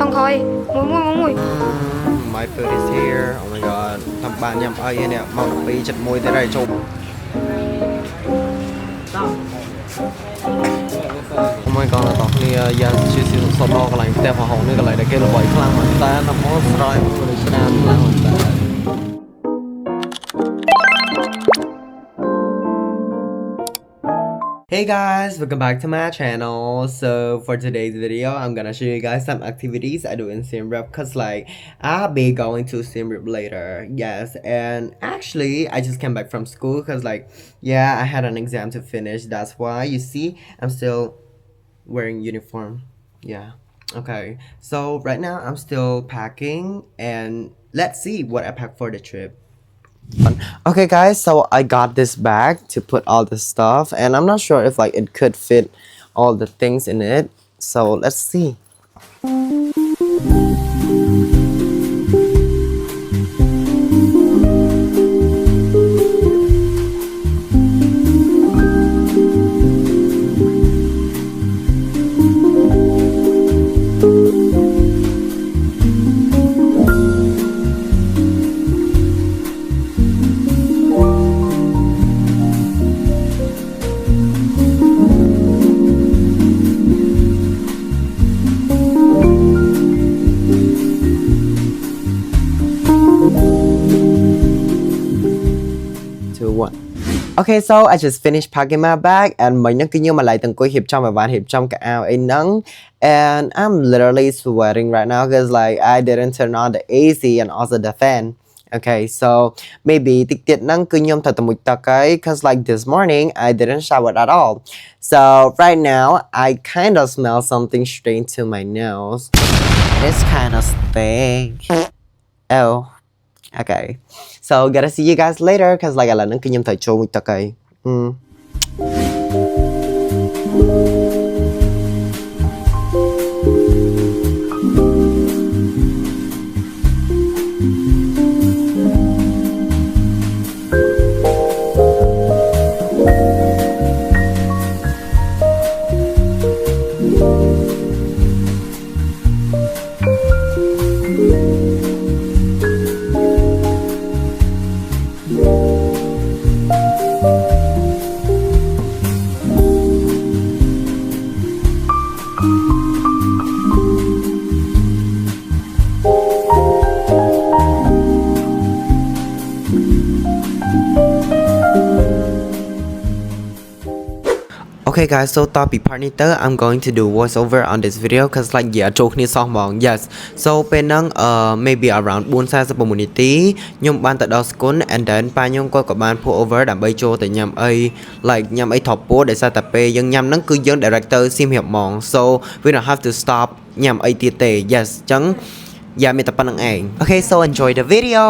Trong khói. Mùi mùi mùi mùi. My food is here. Oh my god. Thằng bạn nhầm ai nè, mau đập đi chật môi thế này chụp. Oh my god, là tóc ni ya chia sẻ số đo cái này,แต่พอห้องนี่ก็เลยได้เกลือบ่อยครั้งเหมือนกันน้ำมันสไลด์มันเลยชนะครั้งเหมือนกัน Hey guys, welcome back to my channel. So for today's video, I'm gonna show you guys some activities I do in Siem Reap cause like I'll be going to Siem Reap later. Yes, and actually I just came back from school cause like yeah, I had an exam to finish. That's why you see I'm still wearing uniform. Yeah. Okay. So right now I'm still packing and let's see what I pack for the trip. Okay guys, so I got this bag to put all the stuff and I'm not sure if like it could fit all the things in it, so let's see. Okay, so I just finished packing my bag and mình nó cứ như mà lại từng coi hiệp trong và bạn hiệp trong cái áo ấy nắng and I'm literally sweating right now because like I didn't turn on the AC and also the fan. Okay, so maybe tiết tiết nắng cứ nhom thật một tắc ấy because like this morning I didn't shower at all. So right now I kind of smell something strange to my nose. It's kind of stink. Oh. Okay, so gotta see you guys later cause like là nó kinh nghiệm thời trôi một tắc ấy. Okay guys, so top part nito I'm going to do voiceover on this video cause like yeah ចូលគ្នាសោះហ្មង yes so ពេលហ្នឹងmaybe around 4:46 នាទី ខ្ញុំបានទៅដល់ស្គុន and then ប៉ាខ្ញុំគាត់ក៏បាន pull over ដើម្បីចូលទៅញ៉ាំអី like ញ៉ាំអីថប់ពោះដោយសារតែពេលយើងញ៉ាំហ្នឹងគឺយើង direct ទៅសៀមរាបហ្មង so we don't have to stop ញ៉ាំអីទៀតទេ yes អញ្ចឹង yeah មានតែប៉ុណ្្នឹងឯង okay so enjoy the video.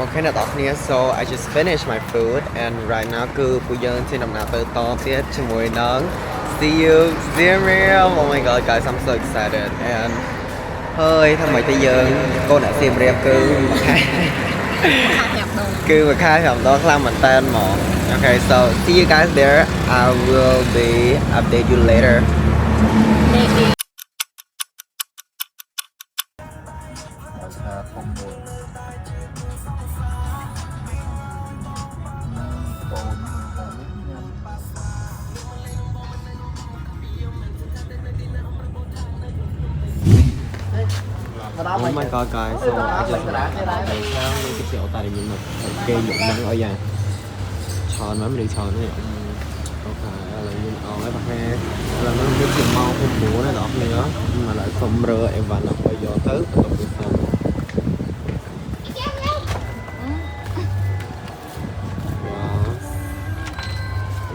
Okay អ្នកនរគ្នា so I just finished my food and right now គឺពួកយើងជាដំណើរទៅតទៀតជាមួយនឹង See you Siem Reap. Oh my god guys, I'm so excited and ហើយថាម៉េចទៅយើងកូនអ្នក Siem Reap គឺមួយខែគឺមួយខែ5ដងខ្លាំងមែនតើហ្មង Okay so see you guys there. I will be update you later. Oh my god guys, so I just like cái kiểu tại vì mình kê dụng năng ở nhà tròn mà mình đi tròn này ok là nhưng mấy bạn nghe là nó cái chuyện mau không bố này đó nữa nhưng mà lại không rơ em và nó phải gió tới tập được không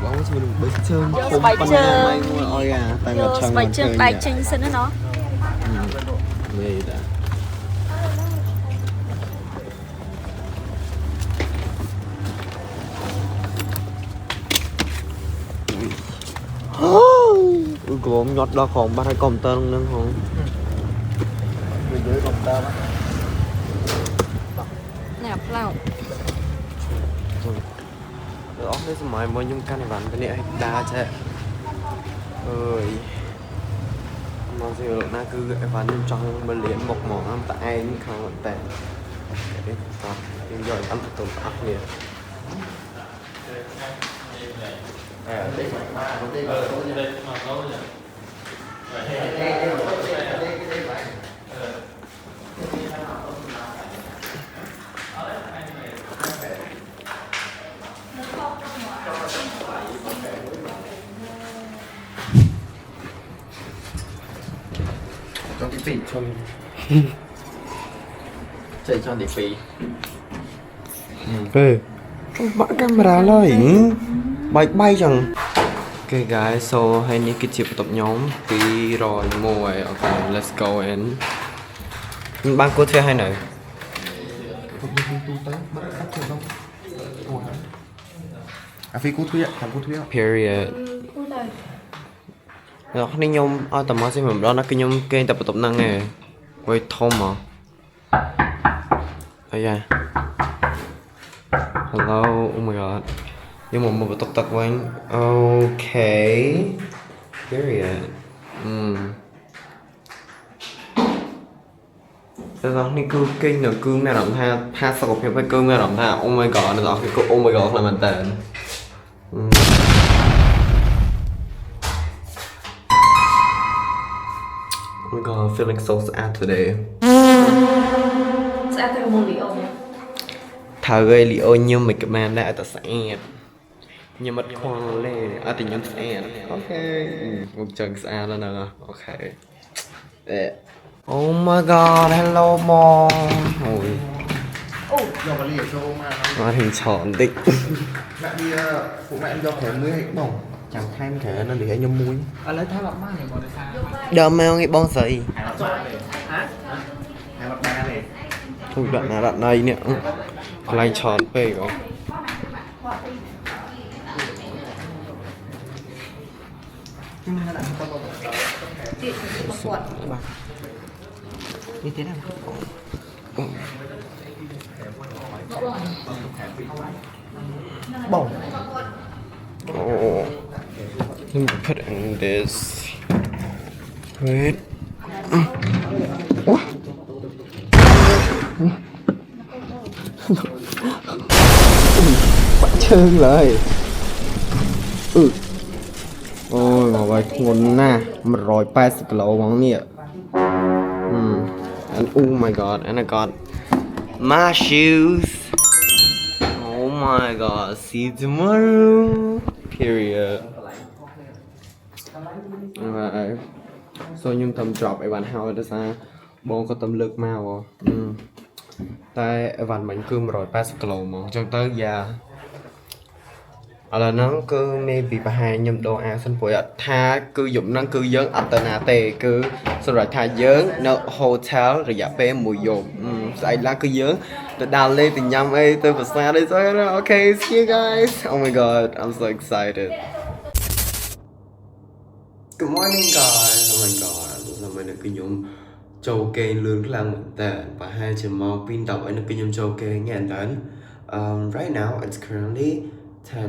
bóng cho mình bánh trơn không bánh trơn ôi à tay ngập trăng bánh trơn xin nó gì đã gồm nhọt đo khoảng 3 công tơ luôn không bên dưới công tơ đó nạp lao rồi ốc đấy mày mới nhung căn này bạn cái này đa chứ ơi មកសិលោកណាគឺអីវ៉ាន់ខ្ញុំចង់មកលៀនមកហ្មងតែឯងខាងតែនេះតោះយើងយកតាមទៅអស់គ្នាtrong tí phì chung chạy cho tí phì bạn camera lời bay chẳng Okay guys, so hai ní cái chip tập nhóm tí rồi mua okay, let's go in ban cô thuê hai này phi cú thuê thằng cú thuê period nó không nhôm tầm mắt xem đó nó cái nhôm kênh tập tập năng này quay thông mà đây da hello oh my god nhưng mà một tập tập quanh okay period đóนี่คือkinh là cương này làm tha tha sọc nhập với cương này làm tha oh my god nó cái oh my god là mình tệ Oh my god, I'm feeling so sad today. Sẽ phải một lý ổn nhé. Thảo gây lý ổn nhưng mình comment lại tại sad. Nhưng mất khoan lên, thì nhưng sad. Ok. Một chân sad là nè. Ok. Oh my god, hello mom. Ôi. giờ mà liệt cho mà Nó hình tròn tích. mẹ đi phụ mẹ em cho thẻ lưới bông Chẳng thêm thể nó để nhâm muối. lấy tháo lọc má này còn được sao Đỡ mèo cái bông sấy. hả hai mặt ba này Ui đoạn nào đoạn này nè. Lại tròn phê không? Chị sẽ một quạt. Như thế nào? bông Oh, let me put in this. Wait. Bắt chân lại. Ôi mà bài thôn na, 180 kg mong nè. And oh my god, and I got my shoes. Oh my god, see you tomorrow. Period. Alright. So nhưng tầm drop ai bạn hao đó sao? Bố có tâm lực mau. Tại ai bạn mình cứ 180 kg mà chẳng tới già. Là nó cứ maybe bà hai nhầm đồ ăn xin phổi tha cứ dụng năng cứ dớn alternate cứ sau rồi tha dớn nó hotel rồi giả bé mùi dồn xảy là cứ dớn tôi đào lên từ nhầm ấy tôi phải xa đây rồi ok see you guys oh my god I'm so excited good morning guys oh my god giờ mình được cái nhóm châu kê lương lang mình tệ và hai chừng màu pin đọc ở được cái nhóm châu kê nghe đến right now it's currently 10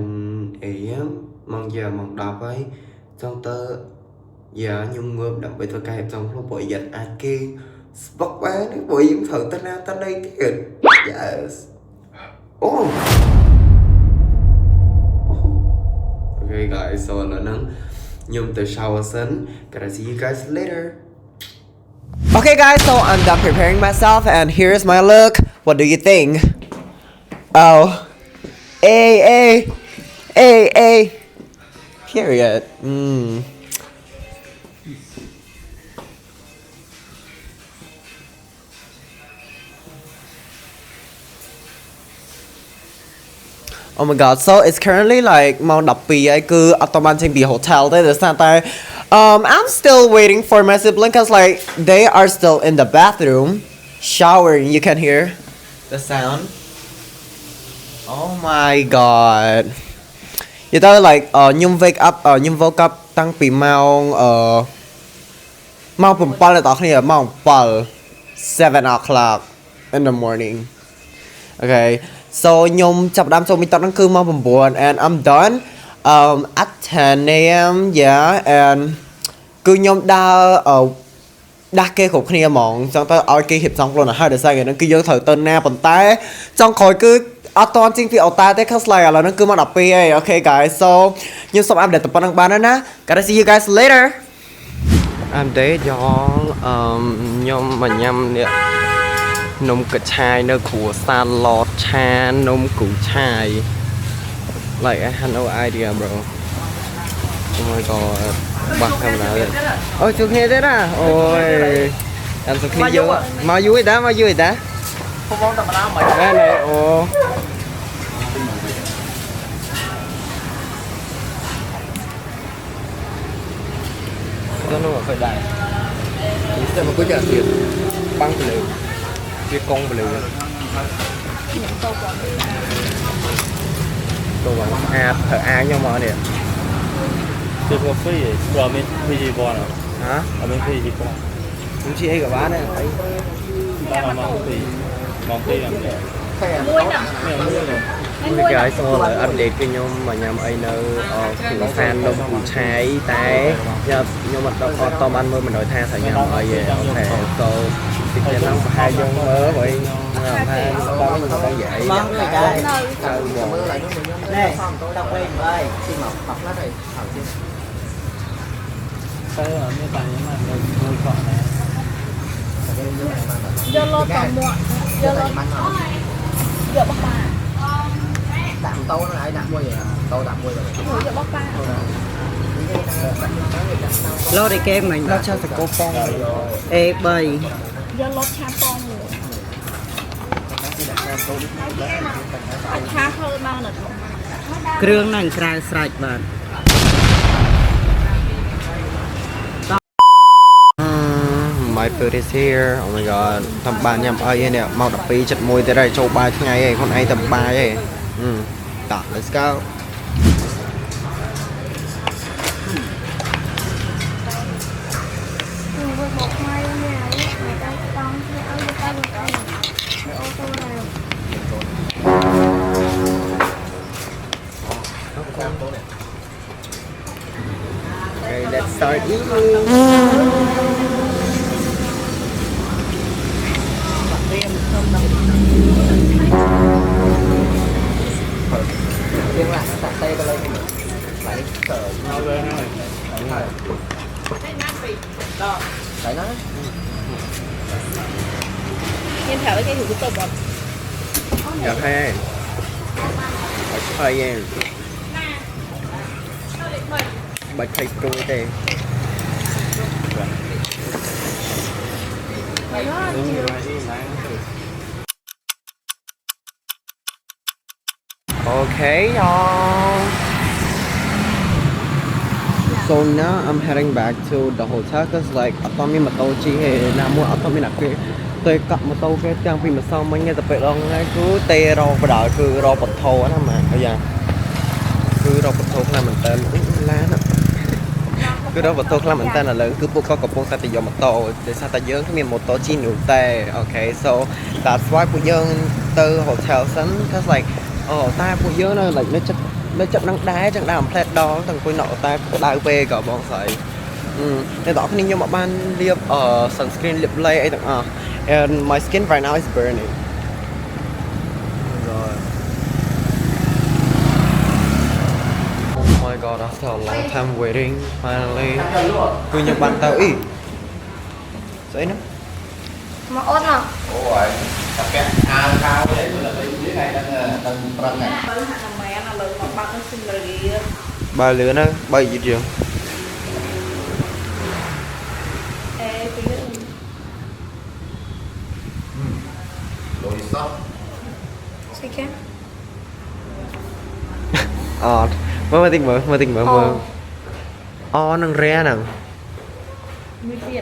AM មកgiờមក10ហើយចង់ទៅយ៉ាខ្ញុំងើបដើម្បីធ្វើការរៀបចំខ្លួនព្រោះយ៉ាត់អាចគេស្បុកបានព្រោះយើងត្រូវទៅណាទៅណីទៀត Yes Oh Okay guys so ឥឡូវហ្នឹងខ្ញុំទៅ shower សិន Gotta see you guys later Okay guys so I'm done preparing myself and here's my look what do you think Oh Hey. Period. Oh my god, so it's currently like mau đọc bì ấy cứ automatic bì hotel đấy the center. I'm still waiting for my sibling cause like they are still in the bathroom showering. You can hear the sound. Oh my god. You know like nhung wake up nhung woke up tăngពីម៉ោងម៉ោង7ដល់អ្នកគ្នាម៉ោង7 o'clock in the morning. Okay. So ខ្ញុំចាប់ដើមចូល meetup ហ្នឹងគឺម៉ោង9 and I'm done at 10 AM yeah and គឺខ្ញុំដើរដាស់គេគ្រប់គ្នាហ្មងចង់ទៅឲ្យគេហៀបចំខ្លួនឲ្យហើយដោយសារគេហ្នឹងគឺយើងត្រូវទៅណាប៉ុន្តែចង់ក្រោយគឺអត់តន់ជាងពីអូតាទេ cause like ឥឡូវហ្នឹងគឺមក12ហើយ okay guys so ខ្ញុំសូម update តែប៉ុណ្្នឹងបានហើយណា gotta see you guys later update យ៉ងខ្ញុំមកញ៉ាំនេះនំកាឆាយនៅគ្រួសារឡតឆានំគូឆាយ like I had no idea bro oh my god បាក់កាមេរ៉ាទៀតអូជួបគ្នាទៀតណាអូយអានជួបគ្នាយើងមកយូរឯតាមកយូរឯតាខ្ញុំបងតែម្ដងមកណែអូទៅនោះទៅដែរតែមកគួយចាទៀតបាំងទៅលើវាកងទៅលើទៅបងអាធ្វើអាខ្ញុំមកនេះ这个飞也专门飞机包了， hả 专门飞机包， cũng chỉ ấy cả bán này ấy 那忙飞，忙飞两个， មួយណា 没有没有。 cái cái xong rồi update cái nhóm mà nhằm ấy nó cũng fan đông cũng cháy té nhưng mà đâu to ăn mơ mình nói tha phải nhằm ấy về ok so thì cái nó hai dòng mớ vậy hai con mình con vậy mong người cái mưa lại nó này đọc lên ơi xin mọc nó rồi cái là mấy bạn nhưng mà nuôi cọp này, vô lô tầm muộn vô lô vô bóc ba đạm tô nó lại đạm mua vậy tô đạm mua rồi vô bóc ba lo đi kem mình nó cho phải cô phong ê bầy vô lô cha pong cha hơi mau nè គ្រឿងហ្នឹងក្រៅស្រេចបាទ my food is here oh my god តាមបានញ៉ាំអីនេះមក12:71ទៀតហើយចូលបាយថ្ងៃឯងខ្លួនឯងតាមបាយឯងតោះ let's go okay let's start eating riêng lại nó tê vào lên phải sợ nó về này, phải nó មានប្រាប់ឲ្យគេហូបទៅបង dạ hay hay em bạch thịt trôi đây đúng rồi đi này. okay y'all so now I'm heading back to the hotel cause like I thought me mà tôi chỉ hệ là mua I thought me là cái tôi cặp mà tôi cái trang phim mà sau mấy nghe tập về đó ngay cứ tê ro và đợi cứ ro bật thô á mà bây giờ cứ ro bật thô là mình tên lá nè cứ ro bật thô là mình tên là lớn cứ buộc có cặp ta thì giờ một tô để sao ta dướng cái miền một tô chi nụ tê okay so that's why phụ dương từ hotel sẵn cause like ta phụ dương nó like nó chất năng đá chẳng đàm plate đó thằng cô nọ ta đào về cả bọn sợi để đó cái nhưng mà ban liệp sunscreen lip lay ấy thằng and my skin right now is burning rồi oh my god after a long time waiting finally cứ nhập bàn tao ý dễ nữa mà ôn à ôi tập cái cao đấy là dưới này đang răng này mẹ nó lớn mà bắt nó xin lời ba lứa nó bay gì trường rồi sót sao chứ mới tình mở nâng re nè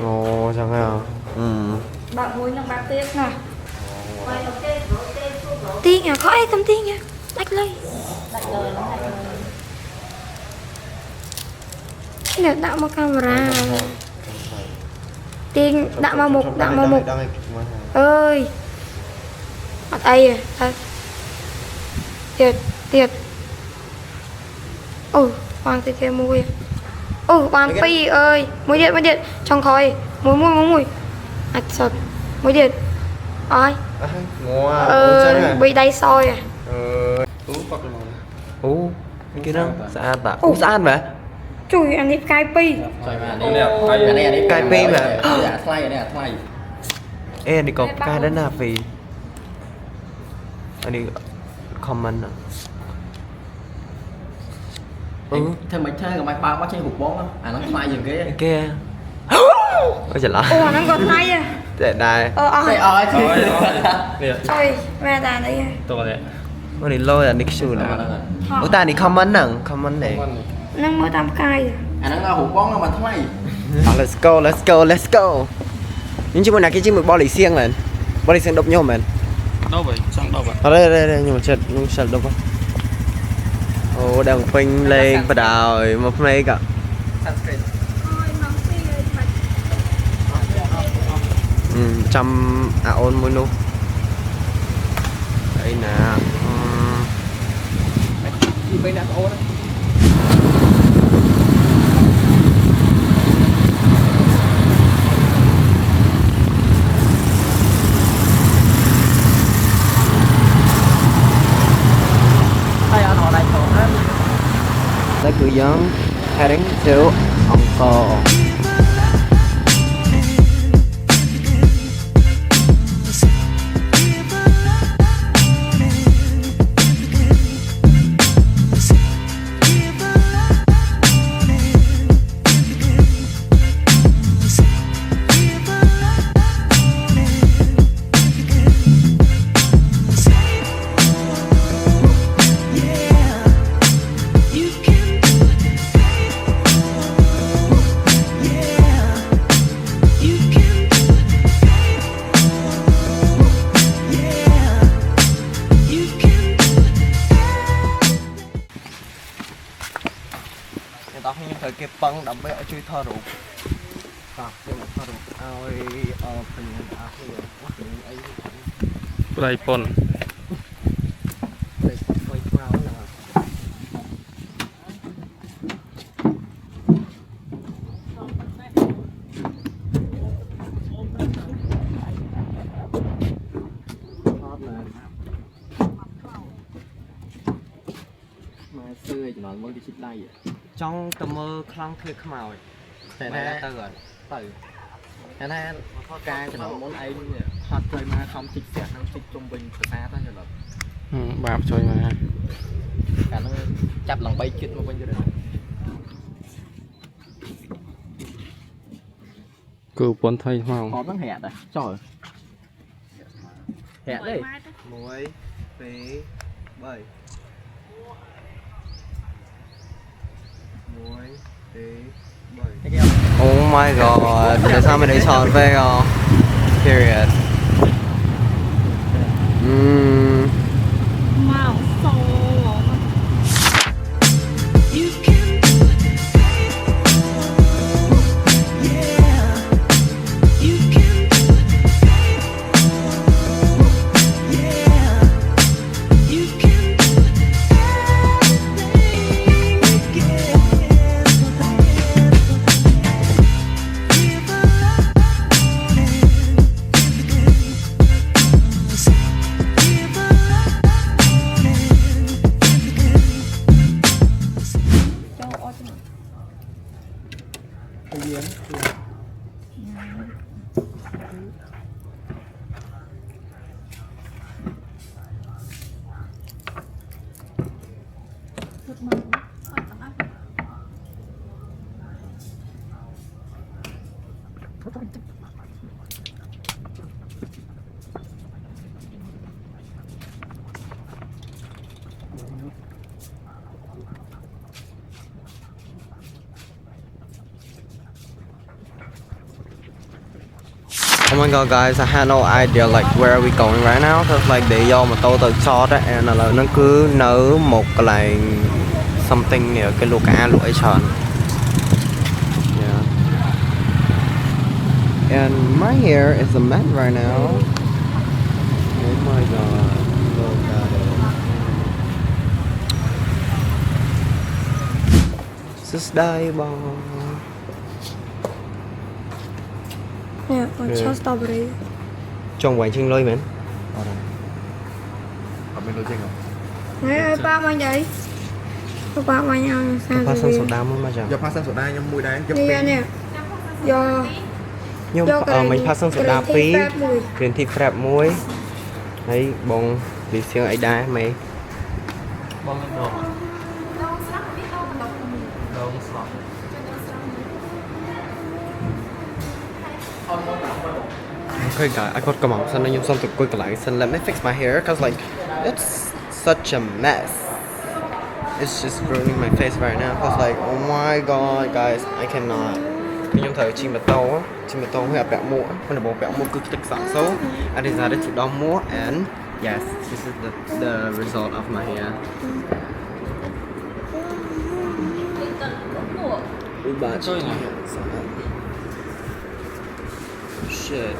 ồ chẳng hả bạn muốn nhang bạc tiếc nè Tiên à, có ai cầm tiên nha. Đạch lên. Nè, đạo một camera. Tiên, đạo vào một. Ơi. Ở đây à. Tiệt. Ồ, hoàng thì kia mùi. bàn pi ơi mới điện trong khói mùi sọt mới điện ơi bị đay soi à cái đó sao ta sao vậy chui anh đi cai pi cai pi mà dạ thay này thay ê anh đi có cai đó là vì anh đi comment à thêm mấy thay còn mày bao bắt chơi hụt bóng á nó thay dừng cái kia ôi trời lạ nó còn thay à để đài đây ơi thôi mẹ ta đây Tôi này. ôi đi lôi là nick shoe là ôi ta đi comment này nó mới tam cai nó hụt bóng mà thay let's go nhưng chứ mà cái chim một bò lì xiên độc nhau mình Đâu vậy? Sang đâu vậy? ở đây nhưng mà chết nhưng sao đâu ồ đang phanh lên và đào một mấy cả trăm ôn môi nu đây nè bên đã ôn tới cửa giống heading to Angkor. Tao không thấy cái băng đậm bé chui thơ rụt cái một thơ rụt ôi phần quá ấy Đây pon. đây quay vào là xưa chỉ nói muốn đi chích đây trong tầm mơ khăng kia khmàoแต่ mày นะ đã tao rồi ตื่นแต่ถ้ากายจะนอนมุ้งไอ้เนี่ยพอเคยมาคอมจิกเสียทั้งจิกจมบินภาษาตั้งแต่หรอก Bạp chơi mà. การต้องจับหลังไปคิดมาเป็นยังไง Cứ pon thay พร้อ mau. มต้องแหดอ่ะจ่อยแหดเลย muối phí bơi muối phí bơi oh my god tại sao mày để tròn về period màu sâu Oh my god guys, I had no idea like where are we going right now cause like để do mà tôi từ short á and là nó cứ nở một cái something ở cái lúa cá lúa tròn. Yeah. And my hair is a mess right now. Oh my god. Look at it. Just die bong. Nè, còn cho strawberry. Trong quán chinh lôi mến. Không biết nói chuyện không? Nè, ba mang vậy. Ba mang nhau sao Phát sân rồi? sổ đam mà chẳng. Do phát sân sổ đai nhưng mùi đai giúp Nè nè. Do Nhưng mình phát sân sổ đam phí. Truyền thị phép muối. Đấy bong vì siêu ấy đá mày. Bong lên đồ. Đồ slot. Okay guys, I got come out. So now you something quick like. So let me fix my hair, cause like it's such a mess. It's just ruining my face right now. Cause like, oh my god, guys, I cannot. Nhưng thời chim bát tàu hơi bẹo mũi, con là bộ bẹo mũi cực tích sẵn số. I decided to do more, and yes, this is the result of my hair. Shit.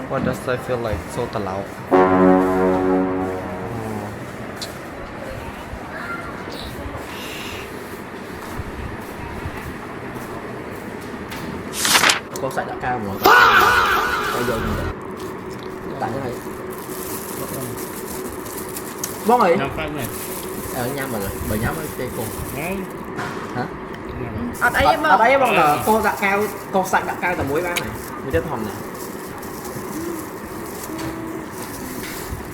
What does I feel like so talau? Cô sạch đã cao mà. Bây giờ mình tại cái này. Bóng ơi. Năm phát này. Nhắm rồi, bởi nhắm ở trên cùng. Đấy. Hả? Ở đấy bóng là cô dạ cao, cô sạch đã cao tầm mũi ba này. Mình chết hòm này.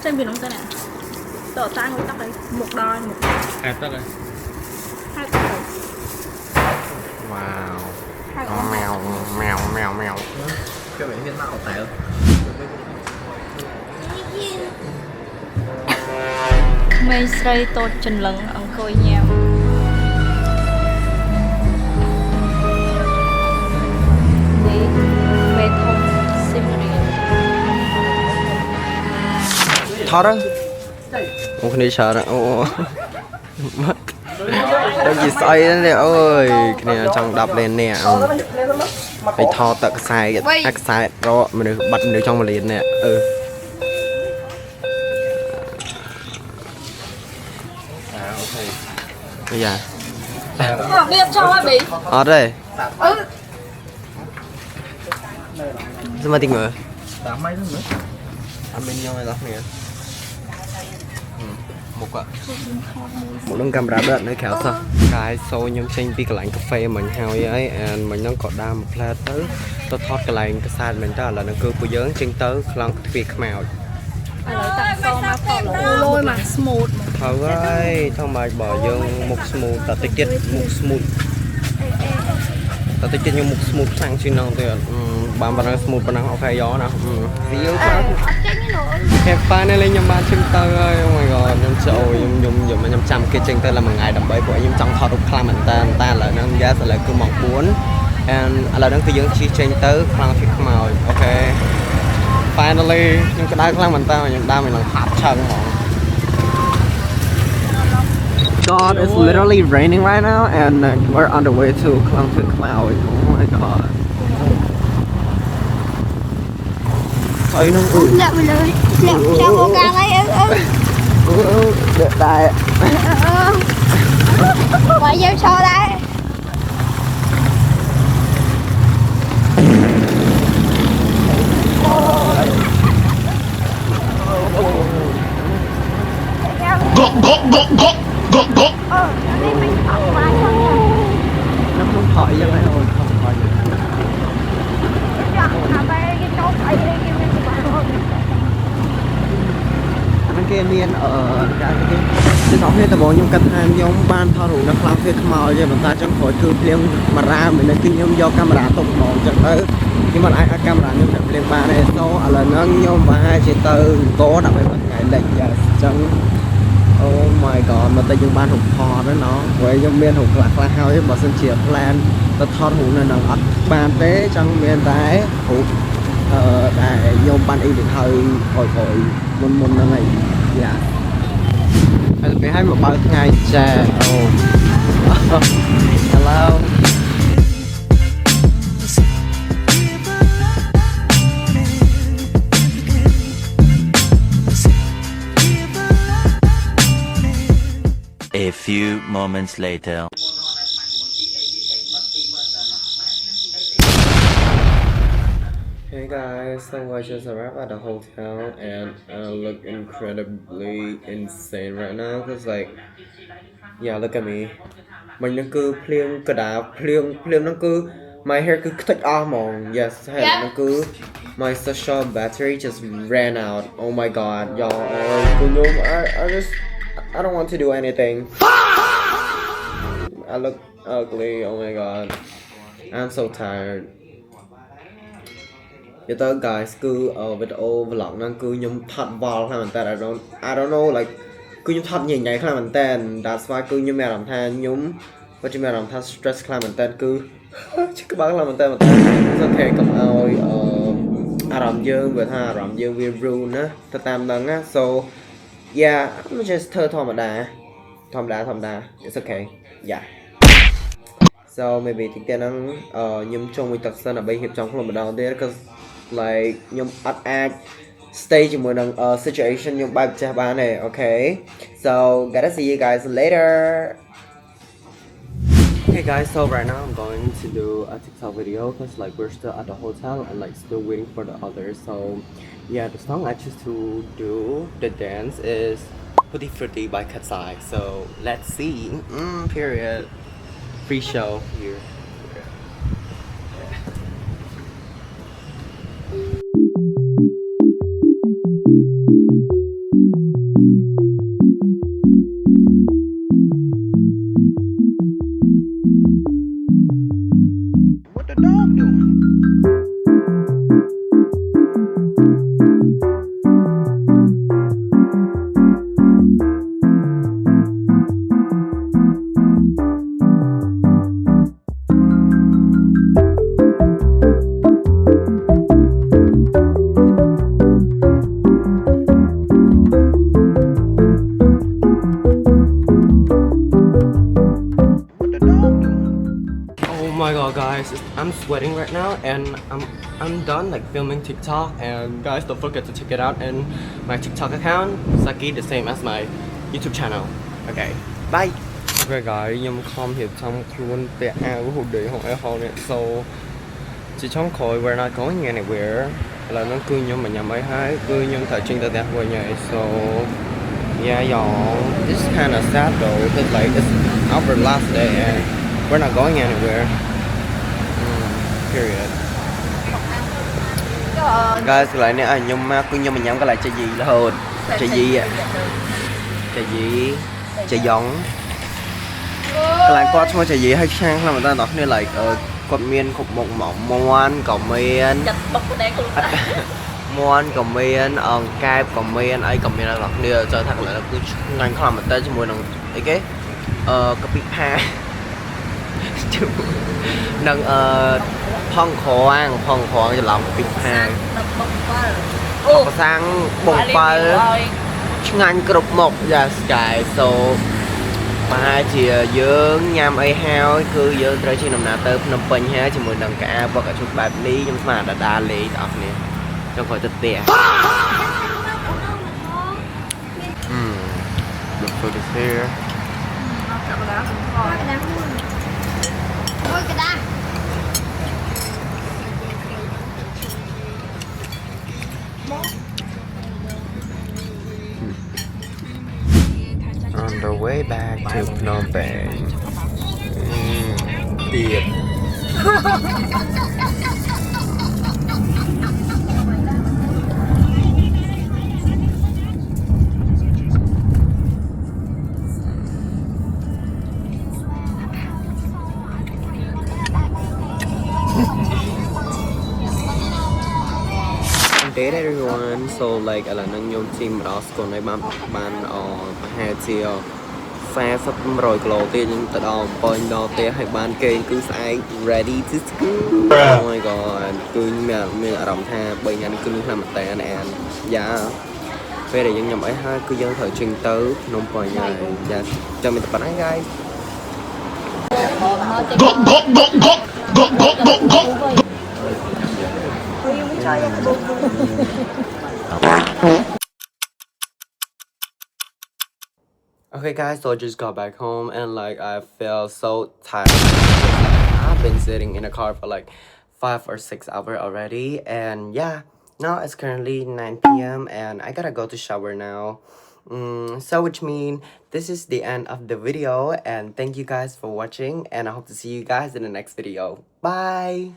Trên biển không tên này. Tờ tay ngồi tóc đấy, một đôi, một À tất rồi. hai tóc đấy. Wow. Hai con Mèo. Cái bệnh hiến máu tẹo. Mây srei tốt chân lưng ông khôi nhau. Đi mê thông sim riêng. Thoát đó. Ô cái này sợ rồi. Ô. Mất. Đâu gì xoay đó nè ơi. Cái này trong đập lên nè. Phải thò tận sai ác sai đó mình được bật mình được trong một liền nè. Bây giờ. Biết cho ai bị. Đây. Sao mà tình người? Tám mấy nữa. Anh bên nhau này đó nè. Một đống camera đợt nữa khéo sao cái show nhóm tranh pi cái lạnh cà phê mình hao ấy and mình nó có đa một plate tới tôi thoát cái lạnh cái side mình ta là nó cứ dướng chân tới lòng việc mèo Lấy tặng sau mà phỏ lôi mà smooth. thôi ơi thôi mà bỏ dương một smooth ta tích kết một smooth ta tích kết như một smooth sang chuyên năng tuyệt bạn bạn smooth bạn học hay gió nào yếu quá hẹp pha này lên nhầm ban chim tơ ơi oh my god nhầm trội nhầm mà nhầm trăm cái chân tơ là một ngày đầm bấy của nhầm trong thọ đục khla mình ta là nó giá là cứ mọc muốn and là nó cứ dưỡng chi chân tơ khlang thiệt màu ok finally nhưng cái đá khlang mình ta mà nhầm đa mình là hạt chân mà God, it's literally raining right now, and we're on the way to Klangfit Cloud. Oh my god. Thấy nó Lẹ mình ơi. Lẹ cho cô ca lấy được đây. Quả dâu so đây. Nó không thổi cho mấy rồi, không thổi gì. Anh kia miên ở cái sóng hết tầm nhưng cắt hàng giống ban thao thủ nó làm việc màu cho người ta trong khỏi cứ liêng mà ra mình là kinh nghiệm do camera tụt màu chẳng tới nhưng mà ai camera nhưng phải liêng ba này số là nó nhôm và hai chỉ từ cố đặc biệt là ngày lệnh giờ chẳng oh my god mà ta dùng ban hụt thò đó nó với trong miền hụt lạc là hao chứ bỏ sân chia plan ta thò hụt này nó ắt bàn tế trong miền tái hụt để dùng ban y được hơi hồi môn nó này dạ cái hai một bao ngày chè hello A few moments later. Hey guys, so I just arrived at the hotel and I look incredibly insane right now because like, yeah, look at me. Mình nó cứ phliêng cái đá phliêng nó cứ my hair cứ take off mong. Yes, hay nó cứ my social battery just ran out. Oh my god, y'all. I don't want to do anything. I look ugly. Oh my god. I'm so tired. Cho tới guys cứ video vlog nó cứ nhung thật vào hay mình ta I don't know like cứ nhung thật nhìn nhảy khai mình tên that's why cứ nhung mẹ làm than nhung và chứ mẹ làm than stress khai mình tên cứ chứ cứ bác làm mình tên ok cầm ơi rộng dương về tha rộng dương vi rune á ta tam nâng á so yeah I'm just thơ thom đà it's okay yeah so maybe think tiên năng nhung trong mình tập sân ở bên hiệp trong không làm đầu tiên cause like nhung at stage mùa nâng situation nhung bài cha ba này okay so gotta see you guys later. Okay guys, so right now I'm going to do a TikTok video because like we're still at the hotel and like still waiting for the others. So yeah, the song I choose to do the dance is Tutti Frutti by Katsai. So let's see. Period. Free show here. Oh my god guys, I'm sweating right now and I'm done like filming TikTok and guys don't forget to check it out in my TikTok account Saki the same as my YouTube channel. Okay, bye. Okay guys, nhung không hiểu trong luôn về ao của hụt điện hoặc ao này so chỉ trong khối we're not going anywhere là nó cứ nhung mà nhà máy hai cứ nhung thời trình tới qua nhà so yeah y'all it's kind of sad though because like it's our last day and we're not going anywhere. Period. Guys, lại nè anh nhung má cứ nhung mình nhắm cái lại chơi gì là hồn. Chơi gì ạ? Chơi gì? Chơi giống. Cái lại quát xong chơi gì hay sang là người ta nói như là quạt miên khúc một mỏng muôn cỏ miên. Muôn cỏ miên cay cỏ miên ấy cỏ miên là nói như chơi thật là cứ ngành không làm một tay cho mùi nồng ấy cái copy pa. Nâng phong khoáng cho lòng big hàng có sang bông phơi ngành cột một giờ sky so mà hai thì dưỡng nhằm ấy heo cứ dưỡng tới trên nằm nào tới nằm pin ha chỉ một nằm cả và cả chút bài lý nhưng mà đã đa lý đó nè cho khỏi thật tiền. The food is here. On the way back to Phnom Penh. Tiệt. Hey everyone, so like là nâng nhôm team đó còn này ban hai chiều xa sắp rồi kilo tiền nhưng từ đó point đó tiền hay ban kênh cứ sai ready to school. Oh my god, cứ mình ở đồng tha bây giờ cứ làm một tay anh em dạ về để những nhầm ấy hai cứ dân thời trình tới nông point này dạ cho mình tập bắn guys. Okay guys, so I just got back home and like I feel so tired. I've been sitting in a car for like 5 or 6 hours already, and yeah, now it's currently 9 p.m. and I gotta go to shower now. So which means this is the end of the video, and thank you guys for watching, and I hope to see you guys in the next video. Bye.